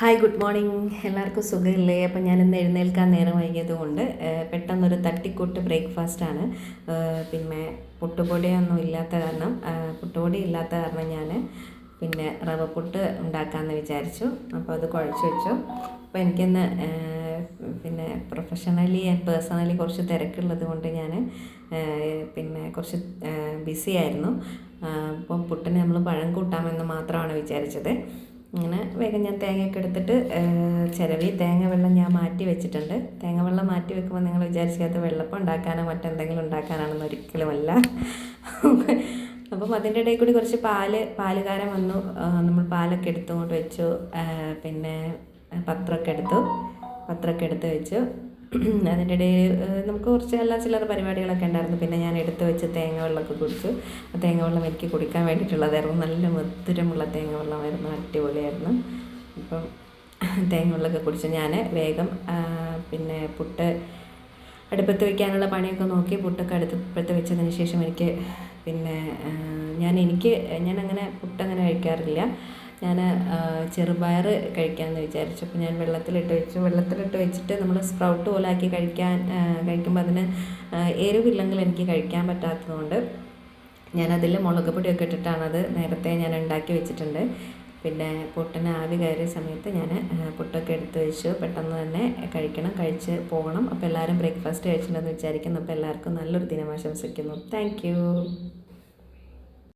Hi, good morning. എല്ലാവർക്കും സുഖമില്ലേ? അപ്പം ഞാനിന്ന് എഴുന്നേൽക്കാൻ നേരം വൈകിയതുകൊണ്ട് പെട്ടെന്നൊരു തട്ടിക്കൂട്ട് ബ്രേക്ക്ഫാസ്റ്റാണ്. പിന്നെ പുട്ടുപൊടിയൊന്നും ഇല്ലാത്ത കാരണം പുട്ടുപൊടി ഇല്ലാത്ത കാരണം ഞാൻ റവ പുട്ട് ഉണ്ടാക്കാമെന്ന് വിചാരിച്ചു. അപ്പോൾ അത് കുഴച്ച് വെച്ചു. അപ്പോൾ എനിക്കിന്ന് പ്രൊഫഷണലി ആൻഡ് പേഴ്സണലി കുറച്ച് തിരക്കുള്ളത് കൊണ്ട് ഞാൻ കുറച്ച് ബിസി ആയിരുന്നു. അപ്പം പുട്ടിന് നമ്മൾ പഴം കൂട്ടാമെന്ന് മാത്രമാണ് വിചാരിച്ചത്. അങ്ങനെ വേഗം ഞാൻ തേങ്ങയൊക്കെ എടുത്തിട്ട് തേങ്ങ വെള്ളം ഞാൻ മാറ്റി വെച്ചിട്ടുണ്ട്. തേങ്ങ വെള്ളം മാറ്റി വെക്കുമ്പോൾ നിങ്ങൾ വിചാരിക്കാത്ത വെള്ളപ്പം ഉണ്ടാക്കാനോ മറ്റെന്തെങ്കിലും ഉണ്ടാക്കാനാണെന്ന് ഒരിക്കലുമല്ല. അപ്പം അതിൻ്റെ ഇടയിൽ കൂടി കുറച്ച് പാലുകാരൻ വന്നു. നമ്മൾ പാലൊക്കെ എടുത്തുകൊണ്ട് വെച്ചു. പത്രമൊക്കെ എടുത്ത് വെച്ചു. അതിൻ്റെ ഇടയിൽ നമുക്ക് കുറച്ച് ചില്ലറ പരിപാടികളൊക്കെ ഉണ്ടായിരുന്നു. പിന്നെ ഞാൻ എടുത്ത് വെച്ച് തേങ്ങ വെള്ളമൊക്കെ കുടിച്ചു. തേങ്ങ വെള്ളം എനിക്ക് കുടിക്കാൻ വേണ്ടിയിട്ടുള്ളതായിരുന്നു. നല്ല മധുരമുള്ള തേങ്ങ വെള്ളമായിരുന്നു, അടിപൊളിയായിരുന്നു. അപ്പം തേങ്ങ വെള്ളമൊക്കെ കുടിച്ച് ഞാൻ വേഗം പുട്ട് അടുപ്പത്ത് വയ്ക്കാനുള്ള പണിയൊക്കെ നോക്കി. പുട്ടൊക്കെ അടുപ്പത്ത് വെച്ചതിന് ശേഷം ഞാനങ്ങനെ പുട്ടങ്ങനെ കഴിക്കാറില്ല. ഞാൻ ചെറുപയർ കഴിക്കാമെന്ന് വിചാരിച്ചു. അപ്പോൾ ഞാൻ വെള്ളത്തിലിട്ട് വെച്ചിട്ട് നമ്മൾ സ്പ്രൗട്ട് പോലെ ആക്കി കഴിക്കുമ്പോൾ അതിന് എരിവില്ലെങ്കിൽ എനിക്ക് കഴിക്കാൻ പറ്റാത്തതുകൊണ്ട് ഞാനതിൽ മുളക് പൊടിയൊക്കെ ഇട്ടിട്ടാണത് നേരത്തെ ഞാൻ ഉണ്ടാക്കി വെച്ചിട്ടുണ്ട്. പുട്ടിന് ആവി കയറിയ സമയത്ത് ഞാൻ പുട്ടൊക്കെ എടുത്ത് വെച്ചു. പെട്ടെന്ന് തന്നെ കഴിച്ച് പോകണം. അപ്പോൾ എല്ലാവരും ബ്രേക്ക്ഫാസ്റ്റ് കഴിച്ചിട്ടുണ്ടെന്ന് വിചാരിക്കുന്നു. അപ്പോൾ എല്ലാവർക്കും നല്ലൊരു ദിനം ആശംസിക്കുന്നു. Thank you.